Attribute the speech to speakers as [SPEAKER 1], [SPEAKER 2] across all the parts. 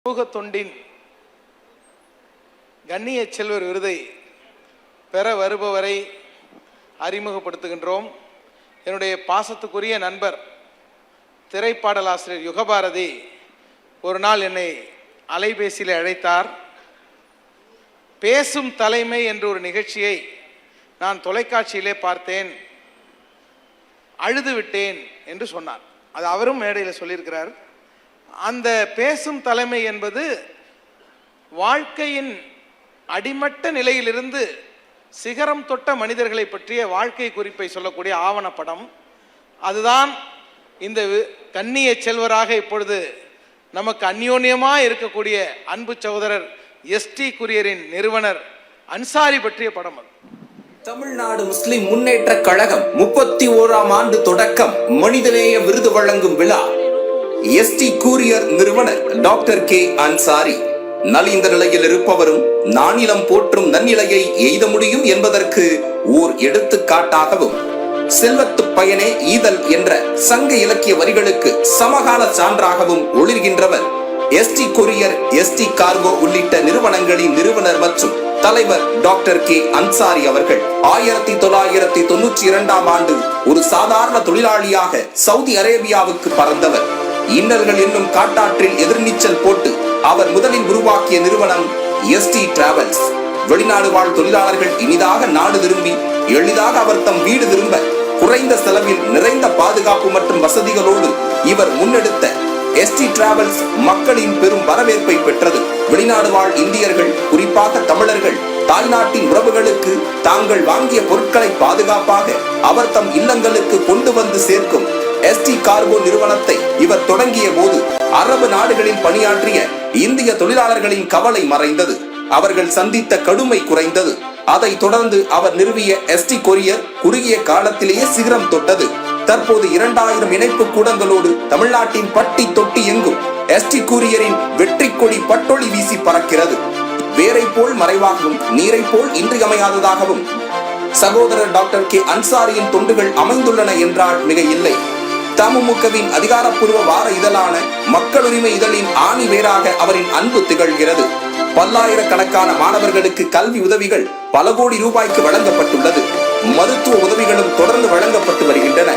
[SPEAKER 1] சமூக தொண்டின் கண்ணிய செல்வர் விருதை பெற வருபவரை அறிமுகப்படுத்துகின்றோம். என்னுடைய பாசத்துக்குரிய நண்பர் திரைப்பாடலாசிரியர் யுகபாரதி ஒரு நாள் என்னை அலைபேசியில் அழைத்தார். பேசும் தலைமை என்ற ஒரு நிகழ்ச்சியை நான் தொலைக்காட்சியிலே பார்த்தேன், அழுது விட்டேன் என்று சொன்னார். அது அவரும் மேடையில் சொல்லியிருக்கிறார். அந்த பேசும் தலைமை என்பது வாழ்க்கையின் அடிமட்ட நிலையிலிருந்து சிகரம் தொட்ட மனிதர்களை பற்றிய வாழ்க்கை குறிப்பை சொல்லக்கூடிய ஆவணப்படம். அதுதான் இந்த கண்ணிய செல்வராக இப்பொழுது நமக்கு அந்யோன்யமாக இருக்கக்கூடிய அன்பு சகோதரர் எஸ்டி குரியரின் நிறுவனர் அன்சாரி பற்றிய படம். அது
[SPEAKER 2] தமிழ்நாடு முஸ்லிம் முன்னேற்ற கழகம் 31ஆம் ஆண்டு தொடக்கம் மனிதநேய விருது வழங்கும் விழா. எஸ்டி கூரியர் நிறுவனர் டாக்டர் கே அன்சாரி நலிந்த நிலையில் இருப்பவரும் நானிலம் போற்றும் நன்னிலையை எய்த முடியும் என்பதற்கு ஓர் எடுத்துக்காட்டாகவும், செல்வத்து பயனே ஈதல் என்ற சங்க இலக்கிய வரிகளுக்கு சமகால சான்றாகவும் ஒளிர்கின்றவர் எஸ்டி கொரியர், எஸ்டி கார்கோ உள்ளிட்ட நிறுவனங்களின் நிறுவனர் மற்றும் தலைவர் டாக்டர் கே அன்சாரி அவர்கள் 1992ஆம் ஆண்டு ஒரு சாதாரண தொழிலாளியாக சவுதி அரேபியாவுக்கு பறந்தவர். இன்னல்கள் என்னும் காட்டாற்றில் எதிர்நீச்சல் போட்டு அவர் முதலில் உருவாக்கிய நிறுவனம் எஸ்டி டிராவல்ஸ். வெளிநாடு வாழ் தொழிலாளர்கள் இனிதாக நாடு திரும்பி எளிதாக அவர் தம் வீடு திரும்ப குறைந்த செலவில் நிறைந்த பாதுகாப்பு மற்றும் வசதிகளோடு இவர் முன்னெடுத்த எஸ்டி டிராவல்ஸ் மக்களின் பெரும் வரவேற்பை பெற்றது. வெளிநாடு வாழ் இந்தியர்கள், குறிப்பாக தமிழர்கள், தாய்நாட்டின் உறவுகளுக்கு தாங்கள் வாங்கிய பொருட்களை பாதுகாப்பாக அவர் தம் இல்லங்களுக்கு கொண்டு வந்து சேர்க்கும் எஸ்டி கார்கோ நிறுவனத்தை இவர் தொடங்கிய போது அரபு நாடுகளில் பணியாற்றிய இந்திய தொழிலாளர்களின் கவலை மறைந்தது. அவர்கள் சந்தித்த கடுமை குறைந்தது. அதை தொடர்ந்து அவர் நிறுவிய எஸ்டி கொரியர் குறுகிய காலத்திலேயே சிகரம் தொட்டது. தற்போது 2000 இணைப்பு கூடங்களோடு தமிழ்நாட்டின் பட்டி தொட்டி எங்கும் எஸ்டி கூரியரின் வெற்றி கொடி பட்டொளி வீசி பறக்கிறது. வேரை போல் மறைவாகவும் நீரை போல் இன்றியமையாததாகவும் சகோதரர் டாக்டர் கே அன்சாரியின் தொண்டுகள் அமைந்துள்ளன என்றால் மிக இல்லை. தமுமுகவின் அதிகாரப்பூர்வ வார இதழான மக்கள் உரிமை இதழின் ஆணி வேராக அவரின் அன்பு திகழ்கிறது. பல்லாயிரக்கணக்கான மாணவர்களுக்கு கல்வி உதவிகள் பல கோடி ரூபாய்க்கு வழங்கப்பட்டுள்ளது. மருத்துவ உதவிகளும் தொடர்ந்து வழங்கப்பட்டு வருகின்றன.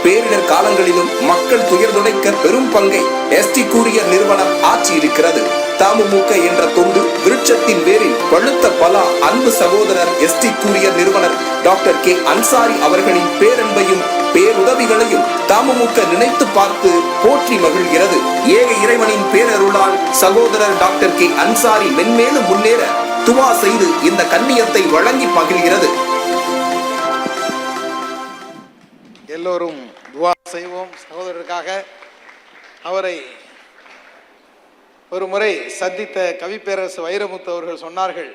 [SPEAKER 2] பேரிடர் காலங்களிலும் மக்கள் துயர் துடைக்க பெரும் பங்கை எஸ்டி கூரியர் நிறுவனம் ஆற்றி இருக்கிறது. தமுமுக என்ற தொண்டு விருட்சத்தின் வேரில் பழுத்த பல அன்பு சகோதரர் எஸ்டி கூரியர் நிறுவனர் டாக்டர் கே அன்சாரி அவர்களின் பேரன்பையும் பேருதவிகளையும் தமுமுக நினைத்து பார்த்து போற்றி மகிழ்கிறது. ஏக இறைவனின் பேரருளால் சகோதரர் டாக்டர் கே அன்சாரி மென்மேலும் முன்னேற துவா செய்து இந்த கண்ணியத்தை வழங்கி மகிழ்கிறது.
[SPEAKER 1] எல்லோரும் துவா செய்வோம் சகோதரருக்காக. அவரை ஒரு முறை சந்தித்த கவிப்பேரரசு வைரமுத்து அவர்கள் சொன்னார்கள்,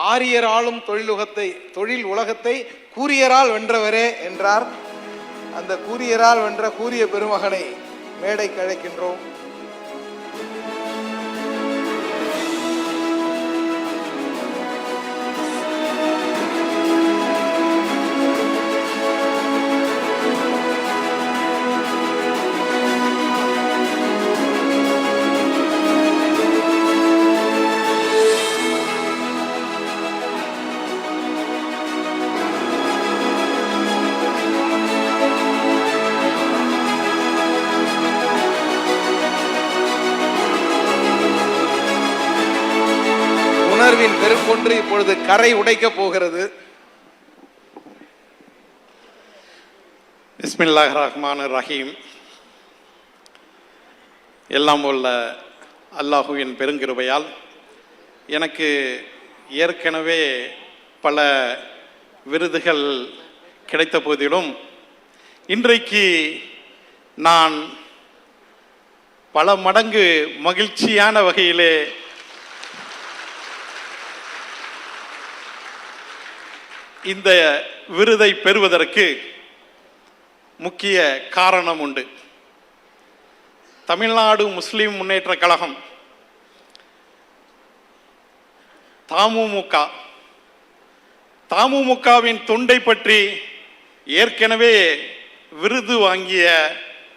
[SPEAKER 1] ஆரியர் ஆளும் தொழில் உலகத்தை கூரியரால் வென்றவரே என்றார். அந்த கூரியரால் வென்ற கூரிய பெருமகனை மேடைக்கு அழைக்கின்றோம். உணர்வின் பெருங்கொன்று இப்பொழுது கரை உடைக்க போகிறது.
[SPEAKER 3] பிஸ்மில்லாஹிர் ரஹ்மானிர் ரஹீம். எல்லாம் உள்ள அல்லாஹுவின் பெருங்கிருபையால் எனக்கு ஏற்கனவே பல விருதுகள் கிடைத்த போதிலும் இன்றைக்கு நான் பல மடங்கு மகிழ்ச்சியான வகையிலே இந்த விருதை பெறுவதற்கு முக்கிய காரணம் உண்டு. தமிழ்நாடு முஸ்லிம் முன்னேற்ற கழகம் தமுமுகவின் தொண்டை பற்றி ஏற்கனவே விருது வாங்கிய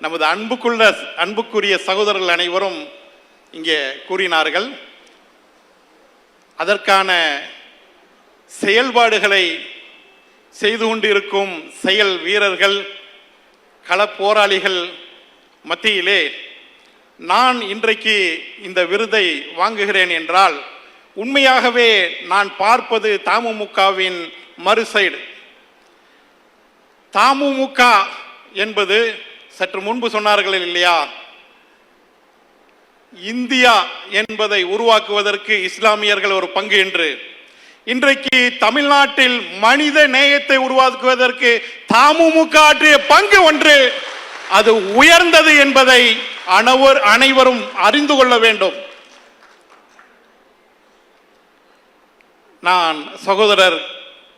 [SPEAKER 3] நமது அன்புக்குரிய சகோதரர்கள் அனைவரும் இங்கே கூறினார்கள். அதற்கான செயல்பாடுகளை செய்து கொண்டிருக்கும் செயல் வீரர்கள், களப்போராளிகள் மத்தியிலே நான் இன்றைக்கு இந்த விருதை வாங்குகிறேன் என்றால் உண்மையாகவே நான் பார்ப்பது தமுமுகவின் மறு சைடு. தமுமுக என்பது சற்று முன்பு சொன்னார்கள் இல்லையா, இந்தியா என்பதை உருவாக்குவதற்கு இஸ்லாமியர்கள் ஒரு பங்கு என்று. இன்றைக்கு தமிழ்நாட்டில் மனித நேயத்தை உருவாக்குவதற்கு தமுமுக ஆற்றிய பங்கு ஒன்று, அது உயர்ந்தது என்பதை அனைவரும் அறிந்து கொள்ள வேண்டும். நான் சகோதரர்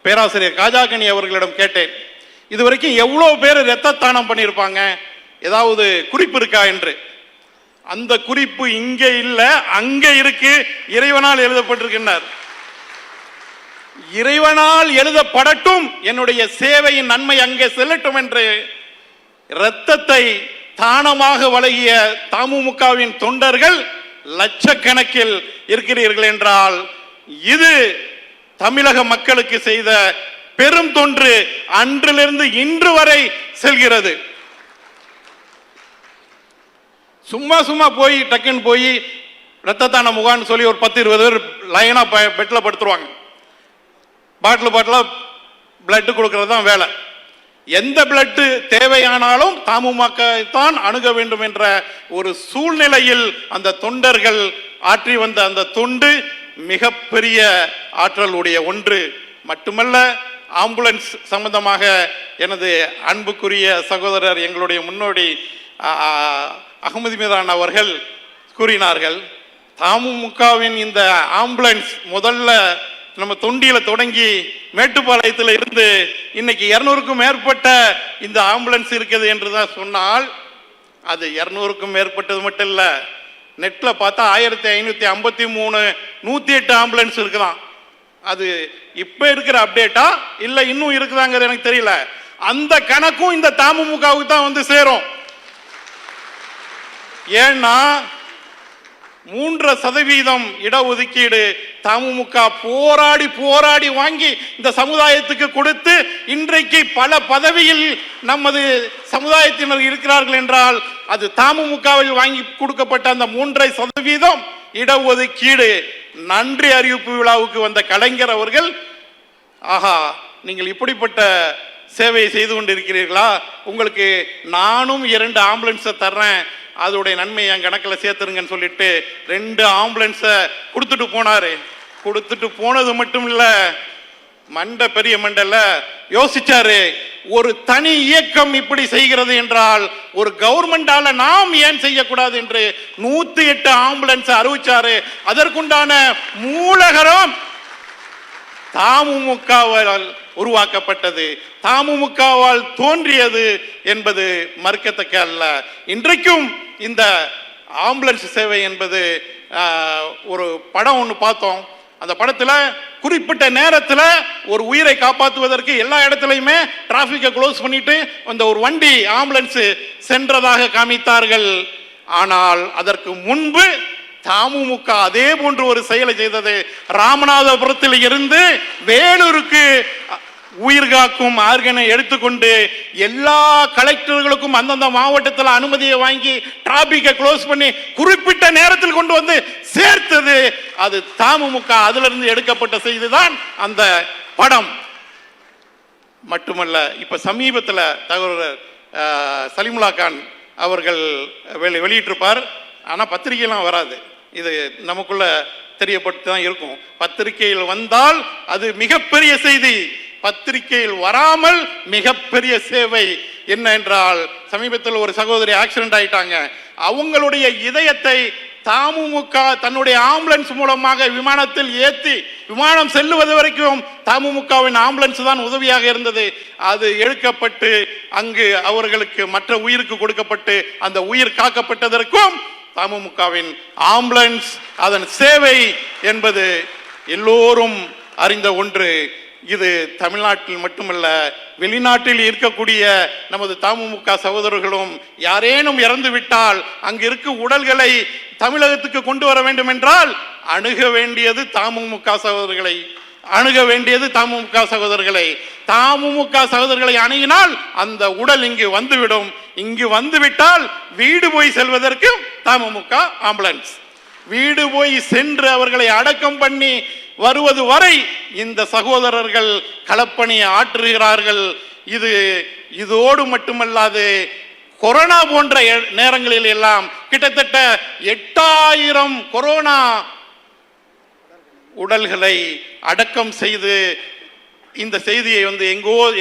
[SPEAKER 3] பேராசிரியர் காஜாகனி அவர்களிடம் கேட்டேன், இதுவரைக்கும் எவ்வளவு பேர் இரத்த தானம் பண்ணியிருப்பாங்க, ஏதாவது குறிப்பு இருக்கா என்று. அந்த குறிப்பு இங்கே இல்ல, அங்கே இருக்கு, இறைவனால் எழுதப்பட்டிருக்கின்றார். இறைவனால் எழுதப்படட்டும், என்னுடைய சேவையின் நன்மை அங்கே செல்லட்டும் என்று இரத்தத்தை தானமாக வழங்கிய தமுமுகவின் தொண்டர்கள் லட்சக்கணக்கில் இருக்கிறீர்கள் என்றால் இது தமிழக மக்களுக்கு செய்த பெரும் தொன்று அன்றிலிருந்து இன்று வரை செல்கிறது. சும்மா சும்மா போய் டக்குன்னு போய் ரத்த தான முகான்னு சொல்லி ஒரு 10-20 பேர் லைனா பெட்ல படுத்துருவாங்க. பாட்டில் பிளட் கொடுக்கறது தான் வேலை. எந்த பிளட் தேவையானாலும் தமுமுக தான் அணுக வேண்டும் என்ற ஒரு சூழ்நிலையில் அந்த தொண்டர்கள் ஆற்றி வந்த அந்த தொண்டு மிகப்பெரிய ஆற்றலுடைய ஒன்று. மட்டுமல்ல, ஆம்புலன்ஸ் சம்பந்தமாக எனது அன்புக்குரிய சகோதரர் எங்களுடைய முன்னோடி அகமது மீரான் அவர்கள் கூறினார்கள், தமுமுகவின் இந்த ஆம்புலன்ஸ் முதல்ல நம்ம தொண்டியில தொடங்கி மேட்டுப்பாளையத்தில் இருந்து இன்னைக்கு 200க்கும் மேற்பட்ட இந்த ஆம்புலன்ஸ் இருக்குது என்றுதான் சொன்னால், அது 200க்கும் மேற்பட்டது மட்டும் இல்ல, நெட்ல பார்த்தா 1553 108 ஆம்புலன்ஸ் இருக்குதான். அது இப்ப இருக்கிற அப்டேட்டா இல்ல இன்னும் இருக்குதாங்கிறது எனக்கு தெரியல. அந்த கணக்கும் இந்த தமுமுகவுக்கு தான் வந்து சேரும். ஏன்னா 3% இடஒதுக்கீடு தமுமுக போராடி போராடி வாங்கி இந்த சமுதாயத்துக்கு கொடுத்து இன்றைக்கு பல பதவியில் நமது சமுதாயத்தினர் இருக்கிறார்கள் என்றால் அது தமுமுகவில் வாங்கி கொடுக்கப்பட்ட அந்த 3% இடஒதுக்கீடு. நன்றி அறிவிப்பு விழாவுக்கு வந்த கலைஞர் அவர்கள், ஆஹா நீங்கள் இப்படிப்பட்ட சேவையை செய்து கொண்டிருக்கிறீர்களா, உங்களுக்கு நானும் 2 ஆம்புலன்ஸை தர்றேன், அதோடைய நன்மை என் கணக்கில் சேர்த்துருங்கன்னு சொல்லிட்டு 2 ஆம்புலன்ஸை கொடுத்துட்டு போனாரு. கொடுத்துட்டு போனது மட்டும் இல்ல, பெரிய மண்டல யோசிச்சாரு, ஒரு தனி இயக்கம் இப்படி செய்கிறது என்றால் ஒரு கவர்மெண்டால நாம் ஏன் செய்யக்கூடாது என்று 108 ஆம்புலன்ஸ் அறிவிச்சாரு. அதற்குண்டான மூலகரம் தமுமுகவால் உருவாக்கப்பட்டது, தமுமுகவால் தோன்றியது என்பது மறுக்கத்தக்க அல்ல. இன்றைக்கும் இந்த ஆம்புலன்ஸ் சேவை என்பது ஒரு படம் ஒன்று பார்த்தோம். அந்த படத்துல குறிப்பிட்ட நேரத்தில் ஒரு உயிரை காப்பாற்றுவதற்கு எல்லா இடத்துலையுமே டிராபிக்கை க்ளோஸ் பண்ணிட்டு அந்த ஒரு வண்டி ஆம்புலன்ஸ் சென்றதாக காமித்தார்கள். ஆனால் அதற்கு முன்பு தமுமுக அதே போன்று ஒரு செயலை செய்தது. ராமநாதபுரத்தில் இருந்து வேலூருக்கு உயிர் காக்கும் ஆர்கனை எடுத்துக்கொண்டு எல்லா கலெக்டர்களுக்கும் அந்தந்த மாவட்டத்தில் அனுமதியை வாங்கி டிராபிக்கை க்ளோஸ் பண்ணி குறிப்பிட்ட நேரத்தில் கொண்டு வந்து சேர்த்தது அது தமுமுக. அதிலிருந்து எடுக்கப்பட்ட செய்திதான் அந்த படம். மட்டுமல்ல, இப்ப சமீபத்தில் தகவல் சலிமுல்லா கான் அவர்கள் வெளியிட்டிருப்பார். ஆனா பத்திரிகையெல்லாம் வராது, இது நமக்குள்ள தெரியப்பட்டு தான் இருக்கும். பத்திரிகையில் வந்தால் அது மிகப்பெரிய செய்தி, பத்திரிகையில் வராமல் மிகப்பெரிய சேவை. என்ன என்றால், சமீபத்தில் ஒரு சகோதரி ஆக்சிடென்ட் ஆயிட்டாங்க. அவங்களுடைய இதயத்தை தமுமுக தன்னுடைய ஆம்புலன்ஸ் மூலமாக விமானத்தில் ஏற்றி விமானம் செல்லுவது வரைக்கும் தமுமுகவின் ஆம்புலன்ஸ் தான் உதவியாக இருந்தது. அது எடுக்கப்பட்டு அங்கு அவர்களுக்கு மற்ற உயிருக்கு கொடுக்கப்பட்டு அந்த உயிர் காக்கப்பட்டதற்கும் தமுமுகவின் ஆம்புலன்ஸ் அதன் சேவை என்பது எல்லோரும் அறிந்த ஒன்று. இது தமிழ்நாட்டில் மட்டுமல்ல, வெளிநாட்டில் இருக்கக்கூடிய நமது தமுமுக சகோதரர்களும் யாரேனும் இறந்து விட்டால் அங்கு இருக்கும் உடல்களை தமிழகத்துக்கு கொண்டு வர வேண்டும் என்றால் அணுக வேண்டியது தமுமுக சகோதரர்களை தமுமுக சகோதரர்களை அணுகினால் அந்த உடல் இங்கு வந்துவிடும். இங்கு வந்துவிட்டால் வீடு போய் செல்வதற்கு தமுமுக ஆம்புலன்ஸ், வீடு போய் சென்று அவர்களை அடக்கம் பண்ணி வருவது வரை இந்த சகோதரர்கள் களப்பணியை ஆற்றுகிறார்கள். இதோடு மட்டுமல்லாது கொரோனா போன்ற நேரங்களில் எல்லாம் கிட்டத்தட்ட 8000 கொரோனா உடல்களை அடக்கம் செய்து, இந்த செய்தியை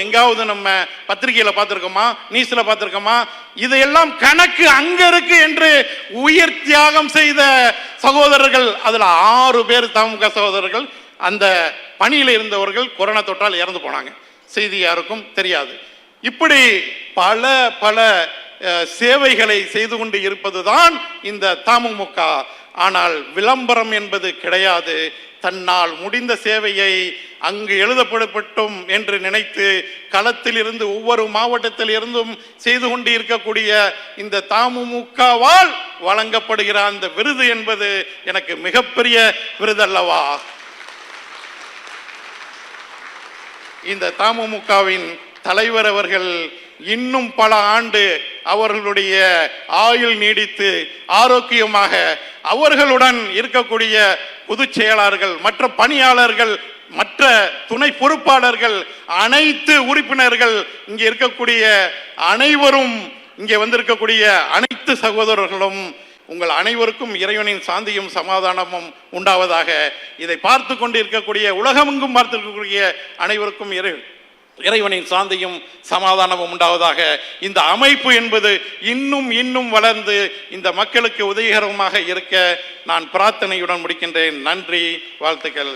[SPEAKER 3] எங்காவது நம்ம பத்திரிகையில பார்த்திருக்கோமா, நியூஸ்ல பார்த்திருக்கோமா? இதையெல்லாம் கணக்கு அங்க இருக்கு என்று உயிர் தியாகம் செய்த சகோதரர்கள், அதுல 6 பேர் தமுக சகோதரர்கள், அந்த பணியில இருந்தவர்கள் கொரோனா தொற்றால் இறந்து போனாங்க. செய்தி யாருக்கும் தெரியாது. இப்படி பல பல சேவைகளை செய்து கொண்டு இருப்பதுதான் இந்த தமுமுக. ஆனால் விளம்பரம் என்பது கிடையாது. தன்னால் முடிந்த சேவையை அங்கு எழுதப்படப்பட்டும் என்று நினைத்து களத்தில் இருந்து ஒவ்வொரு மாவட்டத்தில் இருந்தும் செய்து கொண்டு இருக்கக்கூடிய இந்த தமுமுகவால் வழங்கப்படுகிற அந்த விருது என்பது எனக்கு மிகப்பெரிய விருது அல்லவா? இந்த தமுமுகவின் தலைவர் அவர்கள் இன்னும் பல ஆண்டு அவர்களுடைய ஆயுள் நீடித்து ஆரோக்கியமாக அவர்களுடன் இருக்கக்கூடிய பொதுச் செயலாளர்கள், மற்ற பணியாளர்கள், மற்ற துணை பொறுப்பாளர்கள், அனைத்து உறுப்பினர்கள், இங்கே இருக்கக்கூடிய அனைவரும், இங்கே வந்திருக்கக்கூடிய அனைத்து சகோதரர்களும், உங்கள் அனைவருக்கும் இறைவனின் சாந்தியும் சமாதானமும் உண்டாவதாக. இதை பார்த்து கொண்டு இருக்கக்கூடிய உலகமெங்கும் பார்த்து இருக்கக்கூடிய அனைவருக்கும் இறைவனின் சாந்தியும் சமாதானமும் உண்டாவதாக. இந்த அமைப்பு என்பது இன்னும் இன்னும் வளர்ந்து இந்த மக்களுக்கு உதவிகரமாக இருக்க நான் பிரார்த்தனையுடன் முடிக்கின்றேன். நன்றி, வாழ்த்துக்கள்.